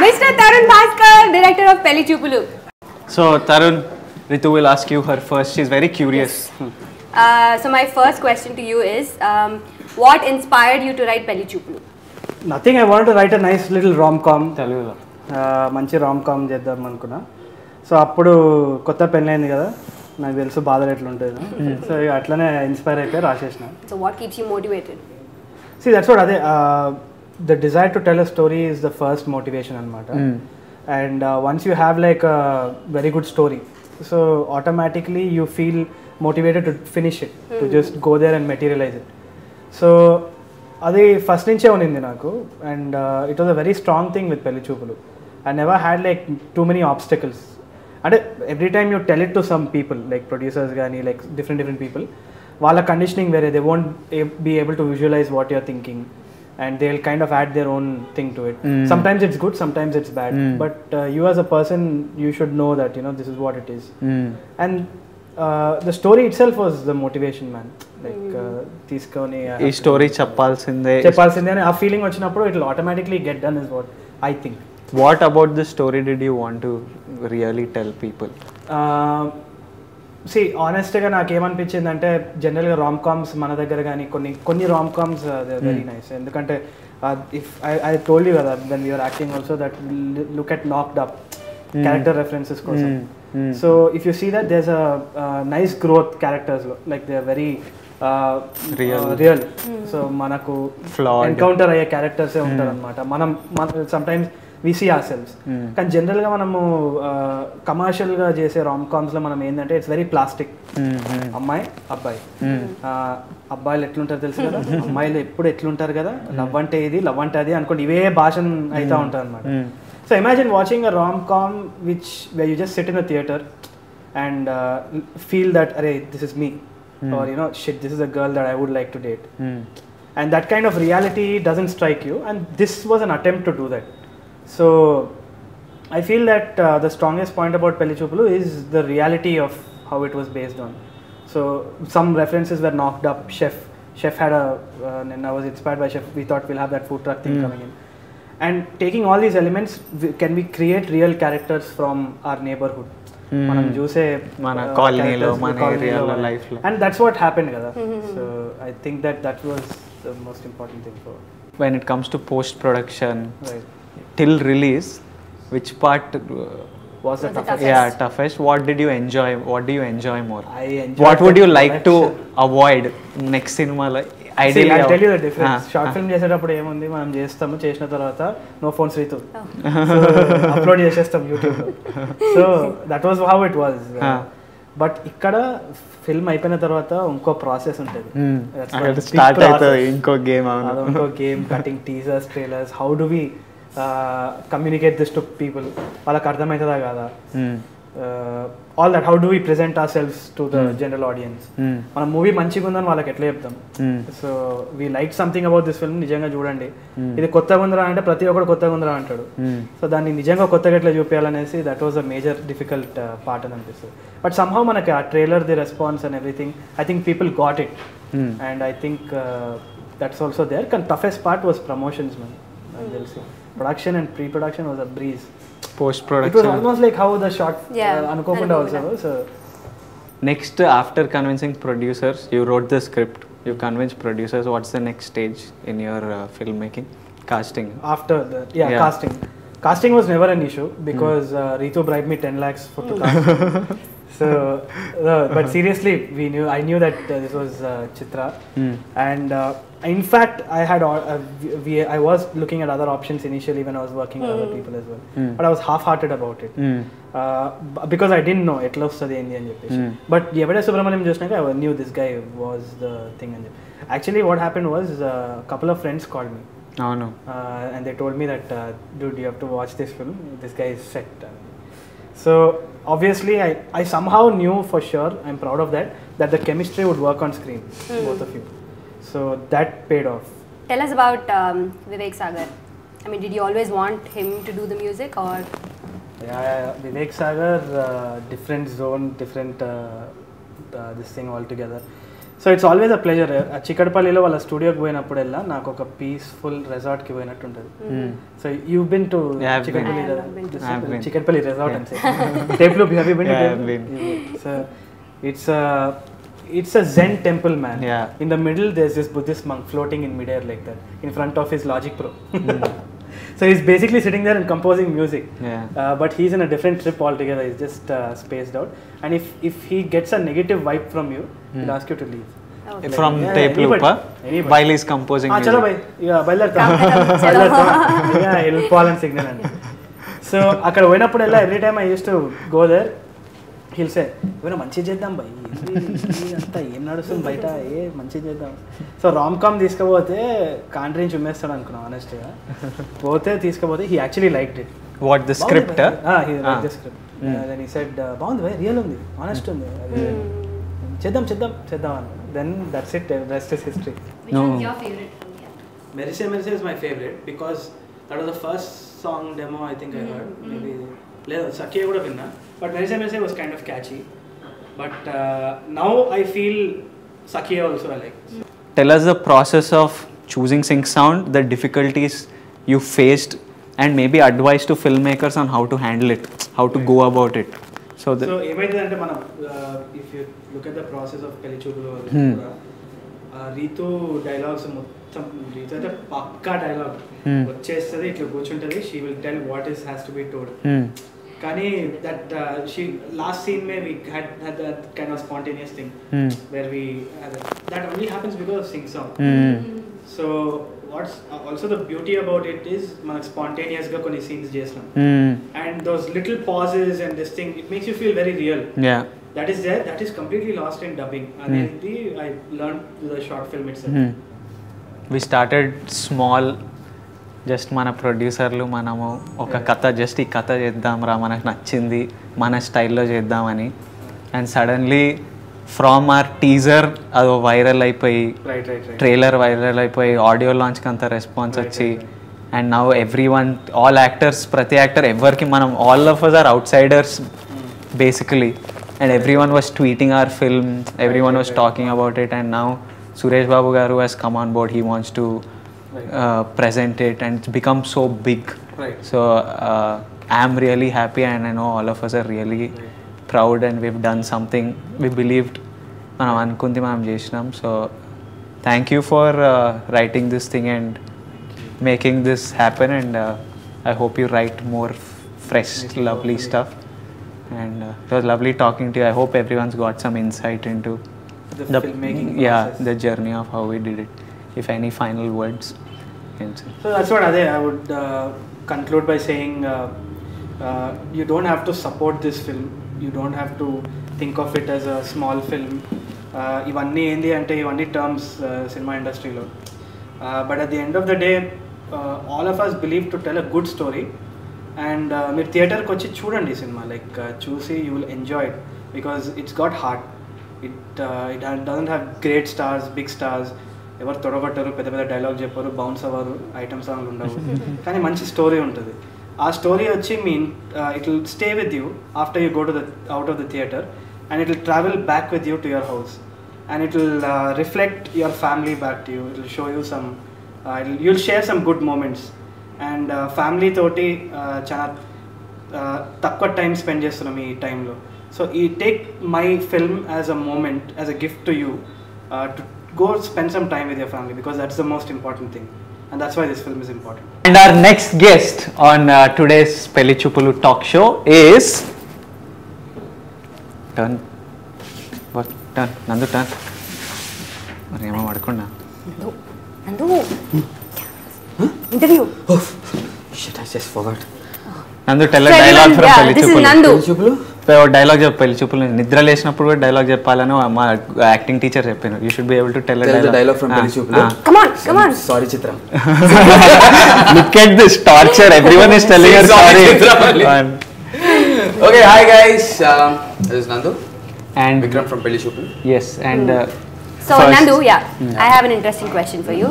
Mr. Tarun Bhaskar, director of Pelli Choopulu. So Tarun, Rithu will ask you her first. She's very curious. So my first question to you is, what inspired you to write Pelli Choopulu? Nothing. I wanted to write a nice little rom-com. Telugu. మంచి రామ్-కామ్ చేద్దాం అనుకున్నా. So అప్పుడు కొత్త పెళ్ళైంది కదా, నాకు తెలుసు బాధలు ఎట్లుంటుంది. సో అట్లనే ఇన్స్పైర్ అయిపోయి రాసేసిన. So what keeps you motivated? See, that's what అదే the desire to tell a story is the first motivation అనమాట. And once you have like a very good story, so automatically you feel motivated to finish it, to just go there and materialize it. So అది first నుంచే ఉన్నింది నాకు. And it was a very strong thing with Pelli Choopulu. I never had like too many obstacles. అంటే every time you tell it to some people, like producers కానీ like different people, వాళ్ళ conditioning వేరే. They won't be able to visualise what you're thinking and they'll kind of add their own thing to it. Sometimes it's good, sometimes it's bad, but you as a person, you should know that, you know, this is what it is. And the story itself was the motivation, man. Like teeskoni ee story cheppalsinde ani aa feeling vachinappudu it will automatically get done is what I think. What about the story did you want to really tell people? See, honestly, నాకు ఏమనిపించింది అంటే జనరల్గా Ram comms మన దగ్గర కానీ కొన్ని rom coms very nice. ఎందుకంటే if I told you కదా when you're acting also that look at knocked up character references కోసం. So if you see that there's a nice growth క్యారెక్టర్స్లో, like they are very real. So మనకు encounter అయ్యే క్యారెక్టర్సే ఉంటారు అనమాట. మనం sometimes we see ourselves. కానీ జనరల్గా మనము కమర్షియల్గా చేసే రామ్ కామ్స్లో మనం ఏంటంటే ఇట్స్ వెరీ ప్లాస్టిక్. అమ్మాయి అబ్బాయి, అబ్బాయిలు ఎట్లుంటారు తెలుసు కదా, అమ్మాయిలు ఎప్పుడు ఎట్లుంటారు కదా, లవ్ అంటే ఇది లవ్ అంటే అది అనుకోండి, ఇవే భాష అవుతూ ఉంటారు అనమాట. So imagine watching a rom com which where you just sit in a theater and feel that arey this is me, or you know shit this is a girl that I would like to date, and that kind of reality doesn't strike you, and this was an attempt to do that. So I feel that the strongest point about Pelli Choopulu is the reality of how it was based on. So some references were knocked up. Chef had a and I was inspired by Chef. We thought we'll have that food truck thing coming in, and taking all these elements, can we create real characters from our neighborhood? Manam juse mana colony lo mana area lo life lo, and that's what happened kada. So I think that was the most important thing for when it comes to post production, right, till release. Which part was the toughest? Yeah, toughest. What did you enjoy? What do you enjoy more? I enjoyed what would you like to avoid next cinema? Ideally, I'll tell you the difference. Short film చేసేటప్పుడు ఏముంది, మనం చేస్తాము, చేసిన తర్వాత no phones Ritu upload చేసేస్తాం యూట్యూబ్లో. So that was how it was. But ఇక్కడ film అయిపోయిన తర్వాత ఇంకో ప్రాసెస్ ఉంటుంది, ఇంకో game, cutting teasers, trailers. How do we communicate this to people, వాళ్ళకి అర్థమవుతుందా కదా, all that. How do we present ourselves to the general audience? మన మూవీ మంచిగా ఉందని వాళ్ళకి ఎట్లా చెప్తాం? So we like something about this film, నిజంగా చూడండి, ఇది కొత్తగా ఉందిరా అంటే ప్రతి ఒక్కరు కొత్తగా ఉందిరా అంటాడు. సో దాన్ని నిజంగా కొత్తగా ఎట్లా చూపించాలనేసి that was a major difficult part అని అనిపిస్తుంది. బట్ సమ్హౌ మనకి ఆ trailer, the response and everything, I think people got it, and I think that's also there. కానీ toughest part was promotions, man. నాకు తెలిసి production and pre-production was a breeze. Post production, it was almost like how the shot anukokunda also. So next, after convincing producers, you wrote the script, you convinced producers. What's the next stage in your filmmaking? Casting. After the casting was never an issue because Rithu bribed me 10 lakhs for to cast. So but seriously, I knew that this was Chitra, and in fact I was looking at other options initially when I was working with other people as well, but I was half-hearted about it because I didn't know etla ostadi endi ani cheppeshi. But evade Subramaniam chusnaka I knew this guy was the thing. And actually what happened was a couple of friends called me, and they told me that dude, you have to watch this film, this guy is set. So obviously I somehow knew for sure, I'm proud of that the chemistry would work on screen, both of you. So that paid off. Tell us about Vivek Sagar. I mean, did you always want him to do the music, or? Yeah, Vivek Sagar, different zone, different this thing altogether. So it's always a pleasure. చిక్కడపల్లిలో వాళ్ళ స్టూడియోకి పోయినప్పుడల్లా నాకు ఒక peaceful రిసార్ట్కి పోయినట్టు ఉంటుంది. So you been to Chikkadpally resort and టేప్లో have you been? So it's a Zen temple, man. In the middle there's this Buddhist monk floating in midair like that in front of his Logic Pro. So he's basically sitting there and composing music. But he's in a different trip altogether. He's just spaced out. And if he gets a negative vibe from you, he'll ask you to leave. From Telugu while he's composing music. Chalo bhai, he'll call and signal. So akkada poinapuddella every time I used to go there, he'll say, "Evana manchi cheddam bhai, anta em nadustundi baita, manchi cheddam." So rom-com తీసుకోపోతే కాంట్రీ చుమ్మేస్తాడు అనుకున్నాం honestly గా. పోతే తీసుకోపోతే he actually liked it. What, the script? He liked the script. Then he said, బాగుంది భయ్, real ఉంది, honest ఉంది, చేద్దాం అని. Then that's it, rest is history. Which one's your favorite film? Merise is my favorite because that was the first song demo I think I heard. Maybe Sakya kuda vinna, but Merise was kind of catchy. But now I feel Sakya also I like. Tell us the process of choosing sync sound, the difficulties you faced, and maybe advice to filmmakers on how to handle it, how to go about it. So ఏమైందంటే మనం if you look at the process of Pelli Choopulu, Ritu dialogues మొత్తం, రీతు అయితే పక్కా dialogue వచ్చేస్తుంది, ఇట్లా కూర్చుంటుంది, she will tell what is has to be told. కానీ that she last scene may we had that kind of spontaneous thing where we that only happens because of sync sound. So what's also the beauty about it is మనకు spontaneous గా కొన్ని scenes చేసినాం, and those little pauses and this thing it makes you feel very real. That is there, that is completely lost in dubbing. And I learned the short film itself. We started small, just మన ప్రొడ్యూసర్లు మనము ఒక కథ, just ఈ కథ చేద్దాం రా, మనకు నచ్చింది, మన స్టైల్లో చేద్దామని. And suddenly from our teaser అది వైరల్ అయిపోయి, ట్రైలర్ వైరల్ అయిపోయి, ఆడియో లాంచ్కి అంత రెస్పాన్స్ వచ్చి, and now everyone, all actors, ప్రతి యాక్టర్ ఎవరికి మనం, all of us are outsiders basically. And everyone was tweeting our film, everyone was talking about it, and now Suresh Babu garu has come on board. He wants to present it, and it's become so big. So I'm really happy, and I know all of us are really proud, and we've done something we believed manam anukundi manam chesnam. So thank you for writing this thing and making this happen, and I hope you write more fresh, lovely stuff. And it was lovely talking to you. I hope everyone's got some insight into the filmmaking process. The journey of how we did it. If any final words. So that's what I would conclude by saying, you don't have to support this film. You don't have to think of it as a small film. Ivanni endi ante ivanni terms cinema industry lo. But at the end of the day, all of us believe to tell a good story. And మీరు థియేటర్కి వచ్చి చూడండి సినిమా, like చూసి you will enjoy it, because it's got heart. It doesn't have great stars, big stars, ఎవరు తొడగొట్టరు, పెద్ద పెద్ద డైలాగ్ చెప్పారు, బౌన్స్ అవ్వరు, ఐటమ్ సాంగ్లు ఉండవు, కానీ మంచి స్టోరీ ఉంటుంది. ఆ స్టోరీ వచ్చి it will stay with you after you go to the out of the theatre, and it will travel back with you to your house, and it will reflect your family back to you. It will show you some, you will share some good moments. And family తోటి చాలా తక్కువ time spend చేస్తున్నాం ఈ టైంలో. So ఈ take my film as a moment, as a gift to you, to go spend some time with your family, because that's the most important thing, and that's why this film is important. And our next guest on today's Pelli Choopulu talk show is Nandu turn. Mari amma vadukonna Nandu interview. Oh shit, I just forgot. Nandu tell a dialogue from Pelli This is Nandu. Dialogue చెప్పు, పెళ్లి చూపులు నిద్ర లేచినప్పుడు కూడా dialogue చెప్పాలని మా acting teacher చెప్పాను. You should be able to tell dialogue from పెళ్లి చూపులు. Come on. Sorry Chitra. Look at this torture. Everyone is telling her sorry. Okay, hi guys. This is Nandu and Vikram from Pelli Choopulu. Yes, and So first, Nandu, I have an interesting question for you.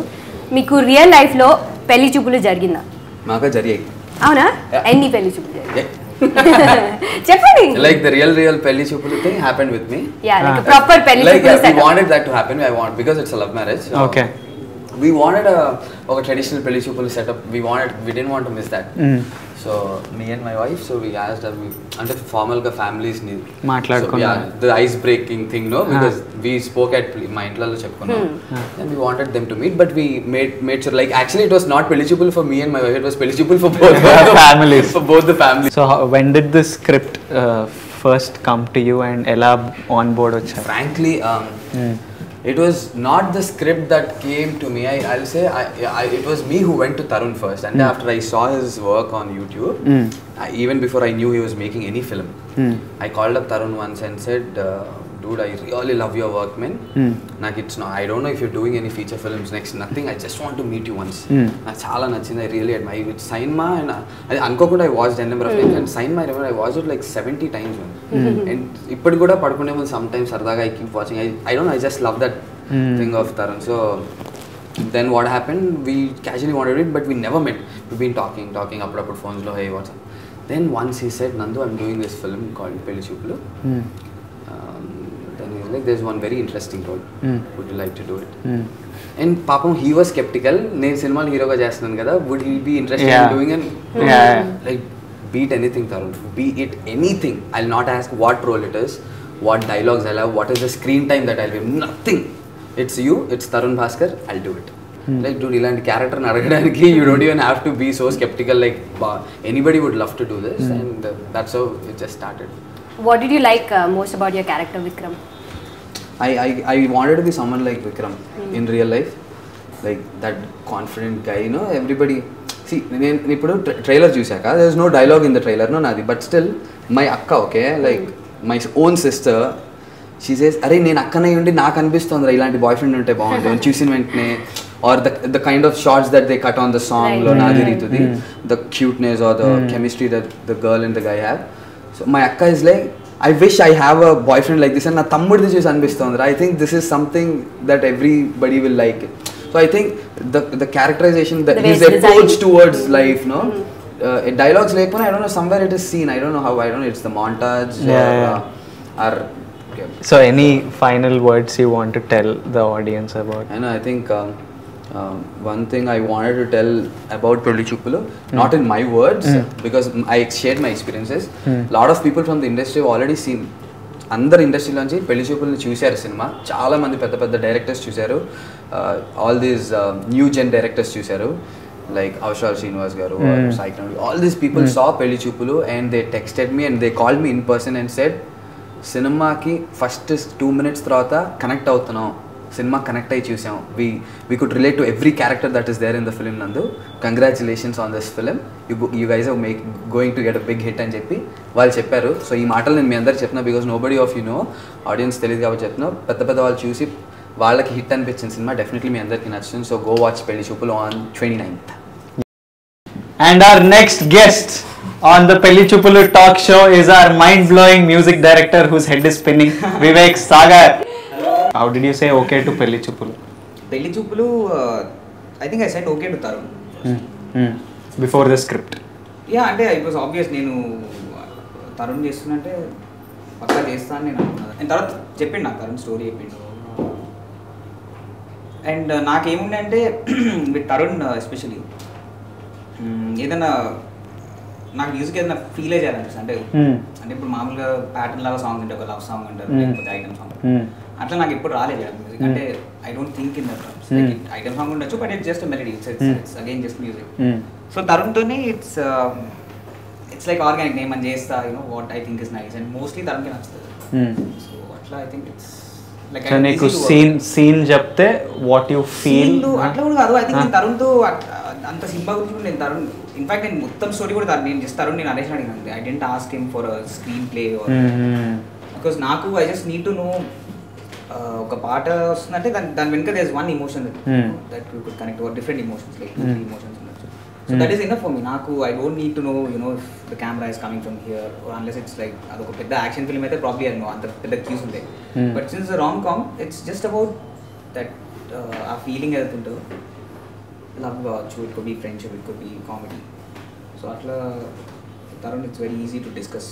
మీకు real life లో పెళ్లి చూపులు జరిగిందా? మాకా జరిగాయి. అవునా? ఎన్ని పెళ్లి చూపులు జరిగాయి? చెప్పండి. Like the real Pelli Choopulu thing happened with me. Yeah, like a proper Pelli Like Choopulu we setup. wanted that to happen. Because it's a love marriage. So Okay. We wanted a traditional Pelli Choopulu setup. We didn't want to miss that. So me and my wife, so we asked her, అంటే formal గా families ని మాట్లాడుకున్నాం. So, yeah, the ice breaking thing, no, because we spoke at మా ఇంట్లో చెప్పుకున్నాం, and we wanted them to meet, but we made sure, like actually it was not Pelli Choopulu for me and my wife, it was Pelli Choopulu for both the families. For both the families. So when did this script first come to you and ఎలా on board వచ్చారు? Frankly, it was not the script that came to me. I'll say it was me who went to Tarun first, and after I saw his work on YouTube, even before I knew he was making any film, I called up Tarun once and said, dude, I really love your work, man. I don't know if you're doing any feature films next, nothing. I just want to meet you once. నాకు చాలా నచ్చింది. I really admire it. Cinema, and అనుకోకుండా I watched a number of times, and Cinema, I remember I watched it like 70 times. And ఇప్పుడు కూడా పడుకునే ముందు sometimes సరదాగా I keep watching. I don't know, I just love that thing of Tarun. So then what happened, we casually wanted it, but we never met. We've been talking అప్పుడప్పుడు phones లో, hey, what's up? Then once he said, Nandu, I'm doing this film called Pelli Choopulu. Then he's like, there's one very interesting role. Would you like to do it? And papam, he was skeptical. నేను సినిమాలో హీరోగా చేస్తున్నాను కదా, would he be interested in doing it? Like, beat anything, Tarun. Be it anything. I'll not ask what role it is, what dialogues I'll have, what is the screen time that I'll give. Nothing. It's you, it's Tarun Bhaskar, I'll do it. Like, dude, ఇలాంటి character అడగడానికి you don't even have to be so skeptical. Like, anybody would love to do this, and that's how it just started. What did you like most about your character, Vikram? I wanted to be someone like Vikram in real life, like that confident guy, you know. Everybody, see, నేను ఇప్పుడు trailer చూసాక there is no dialogue in the trailer, no నాది, but still my akka, okay, like my own sister, she says, అరే నేను అక్కనే ఉండి నాకు అనిపిస్తుంది ఇలాంటి బాయ్ ఫ్రెండ్ ఉంటే బాగుంటుంది చూసిన వెంటనే, or the kind of shots that they cut on the song lo Nadi Ritudi, the cuteness or the chemistry that the girl and the guy have. So my akka is like, I wish I have a boyfriend like this, and na tammudi chusi anbistondra. I think this is something that everybody will like it. So I think the characterization, that his approach towards life, no, dialogues like, I don't know, somewhere it is seen. I don't know how. I don't know. It's the montage or okay. So any final words you want to tell the audience about? I know. I think one thing I wanted to tell about Pelli Choopulu, not in my words, because I shared my experiences. Lot of people from the industry have already seen. అందరు ఇండస్ట్రీలోంచి పెళ్లి చూపుల్ని చూశారు cinema, చాలా మంది పెద్ద directors చూశారు, all these new gen directors చూశారు, like Avshar Srinivas garu or Sai, all these people saw Pelli Choopulu and they texted me and they called me in person and said, cinema ki first 2 minutes తర్వాత connect అవుతున్నాం, cinema connect అయ్యి చూసాం, we could relate to every character that is there in the film. Nandu, congratulations on this film, you guys are going to get a big hit అని చెప్పి వాళ్ళు చెప్పారు. So ఈ మాటలు నేను మీ అందరికి చెప్తున్నా because nobody of you know, audience తెలియదు కాబట్టి చెప్తున్నా. పెద్ద వాళ్ళు చూసి వాళ్ళకి హిట్ అనిపించిన సినిమా డెఫినెట్లీ మీ అందరికీ నచ్చుతుంది. So go watch Pelli Choopulu on 29th. And our next guest on the Pelli Choopulu talk show is our mind-blowing music director whose head is spinning, Vivek Sagar. How did you say okay to Pelli Choopulu? Pelli Choopulu, I think I said okay to Tarun. Before the script. Yeah, అంటే it was obvious నేను తరుణ్ చేస్తున్నంటే పక్కా చేస్తాను నేను అనుకున్నాను. And తర్వాత చెప్పిండు నాకు Tarun story చెప్పిండు. And నాకేముండే అంటే విత్ తరుణ్ ఎస్పెషలీ ఏదైనా నాకు మ్యూజిక్ ఏదైనా ఫీల్ చేయాలనిపిస్తుంది. అంటే ఇప్పుడు మామూలుగా ప్యాటర్న్ లాగా సాంగ్స్ అంటే ఒక లవ్ సాంగ్ అంటారు, లేకపోతే ఐటమ్ సాంగ్, అట్లా నాకు ఎప్పుడు రాలేదు మ్యూజిక్. అంటే I don't think in that terms. Like item song ఉండొచ్చు, but it's just melody, it's again just music. So తరుణ్తోనే ఇట్స్ లైక్ ఆర్గానిక్, నేను మనం చేస్తా, you know what I think is nice, and mostly తరుణ్కి నచ్చుతుంది. సో అట్లా I think it's like నీకు scene చెప్తే వాట్ యు ఫీల్ అట్లా కూడా కాదు. ఐ థింక్ నేను తరుణ్తో అంత సింపుల్ గురించి నేను తరుణ్, ఇన్ఫాక్ట్ నేను మొత్తం స్టోరీ కూడా నేను జస్ట్ తరుణ్ నేను నరేషన్ అడిగినాను. I didn't ask him for screenplay because నాకు I just need to know ఒక పాట వస్తుందంటే దాని వెనుక there is one emotion that you could connect over different emotions, like 2-3 emotions ఉండొచ్చు. So that is enough for me. నాకు I don't need to know you know if the camera is coming from here unless it's like అదొక పెద్ద action film అయితే probably అది అంత పెద్ద queues ఉంటాయి. But since rom com it's just about that ఆ feeling ఏదైతే ఉంటుందో, లవ్ కావచ్చు, it could be friendship, it could be comedy. So అట్లా Tarun, it's very easy to discuss.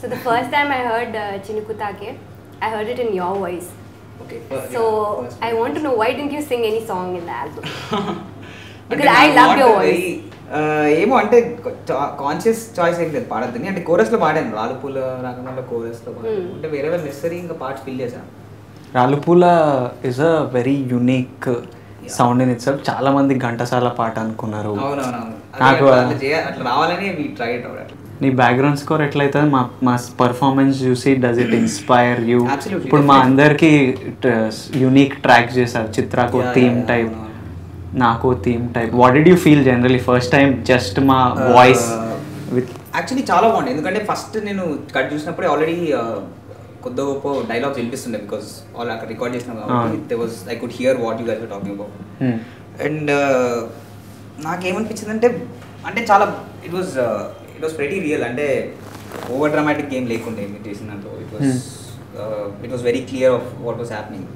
So the first time I heard Chinukutake, I heard it in your voice. Okay. So I want to know, why didn't you sing any song in the album? Because అంటే I love not your a voice. very, ఏమో అంటే conscious choice ఏం లేదు పాడద్దని, అంటే కోరస్లో పాడాను, రాలుపూల రాగంలో కోరస్లో పాడాను, అంటే వేరే నెసరీ ఇంకా పార్ట్స్ ఫిల్ చేశాను. Raalupoola is a very unique sound in itself. చాలా మంది ఘంటసాల పాట అనుకున్నారు. అవునవునవును, నాకు అట్లా రావాలని వీ ట్రై ఇట్ అవుట్. నీ బ్యాక్గ్రౌండ్ స్కోర్ ఎట్లయితే మా పర్ఫార్మెన్స్ చూసి does it inspire you? Absolutely, ఇప్పుడు మా అందరికి యూనిక్ ట్రాక్ చేశారు. చిత్రకు థీమ్ టైప్, నాకు theme type. What did you feel generally first time just మా వాయిస్ విత్? యాక్చువల్లీ చాలా బాగుంది, ఎందుకంటే ఫస్ట్ నేను కట్ చూసినప్పుడే ఆల్రెడీ కొద్ది గొప్ప డైలాగ్స్ వినిపిస్తుండే, బికాస్ ఆల్ అక్కడ రికార్డ్ చేసినాం కాబట్టి they was I could hear what you guys were talking about. And నాకేమనిపించింది అంటే చాలా ఇట్ వాజ్ ప్రెటీ రియల్, అంటే ఓవర్ డ్రామాటిక్ గేమ్ లేకుండే మీరు చేసిన దాంట్లో. It was very clear of what was happening.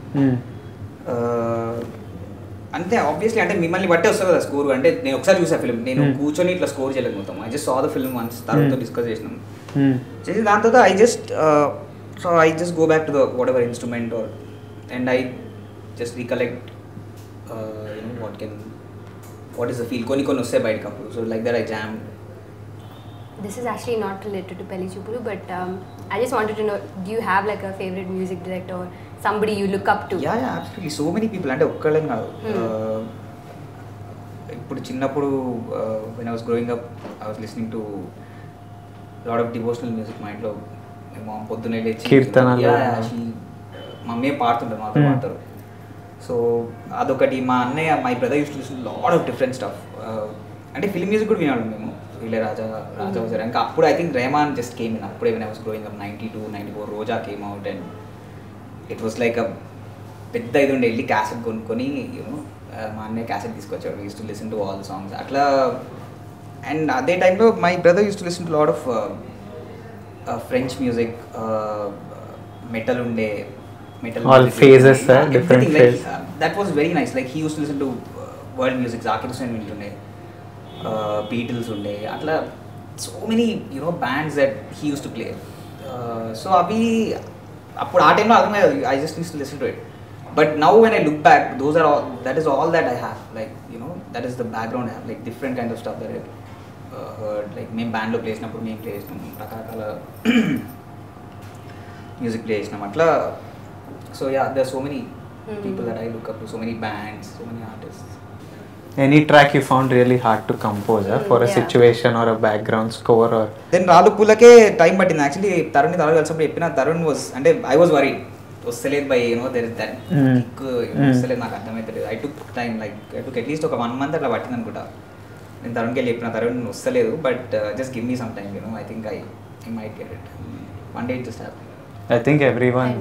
అంతే ఆబ్వియస్లీ, అంటే మిమ్మల్ని బట్టే వస్తుంది కదా స్కోర్. అంటే నేను ఒకసారి చూసా ఫిల్మ్, నేను కూర్చొని ఇట్లా స్కోర్ చేయలేదు మొత్తం. I just saw the film once, తర్వాత డిస్కస్ చేసినాం. చేసి దాని తర్వాత I just go back to the whatever instrument and I just recollect what is the feel. Koni vastay bayitiki appudu, so like that I jammed. This is actually not related to Pelli Choopulu, but I just wanted to know, do you have like a favorite music director or somebody you look up to? Yeah, absolutely, so many people. అంటే ఒక్కళ్ళని కాదు. ఇప్పుడు చిన్నప్పుడు when I was growing up, I was listening to lot of devotional music. మా ఇంట్లో మా పొద్దున్నే లేచి కీర్తనలు, మమ్మీ పాడుతుంటారు, మాతో పాడతారు. సో అదొకటి. మా అన్నయ్య, my brother used to listen lot of different stuff. అంటే ఫిల్మ్ మ్యూజిక్ కూడా వినాడు మేము, రాజా వజారా. ఇంకా అప్పుడు I think Rahman just came in. అప్పుడే when I was growing up 92, 94 Roja came out and it was like a పెద్ద ఇది ఉండే. వెళ్ళి క్యాసెట్ కొనుక్కొని మా అన్నయ్య క్యాసెట్ తీసుకొచ్చాడు. Use to listen to all songs అట్లా. అండ్ అదే టైంలో my brother used to listen to lot of French music, metal unde, metal all music, phases, different phases. That was very nice. Like he used to listen to world music, Zakir Hussain vintunde, Beatles unde, atla so many bands that he used to play. So abhi appudu aa time lo adamadu, I just used to listen to it. But now when I look back, that is all that I have. Like that is the background I have, like different kind of stuff that I heard. Like మేము బ్యాండ్లో play చేసినప్పుడు మేము play చేసినాం, రకరకాల music play చేసినాం అట్లా. So yeah, there are so many people that I look up to, so many bands, so many artists. Any track you found really hard to compose for a situation or a background score or? Then రాలుపూలకే time పట్టింది. Actually Tarun కలిసినప్పుడు చెప్పిన, Tarun was, అంటే I was worried, వస్తలేదు by there is that kick, వస్తలేదు, నాకు అర్థమవుతలేదు. I took time, like I took at least ఒక 1 month అట్లా పట్టింది అనుకుంటా. నేను తరుణ్కి వెళ్ళి చెప్పిన, తరుణ్ వస్తలేదు, but just give me some time, I think I might get it. One day it just happen. I think everyone.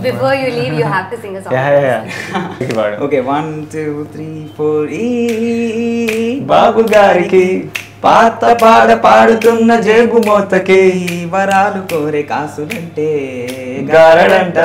Before you leave, you have to sing a song. Yeah. Okay, 1 2 3 4. బాబు గారికి పాత పాడుతున్న జేబు మోతకి వరాలు కోరే కాసులంటే గారడంట.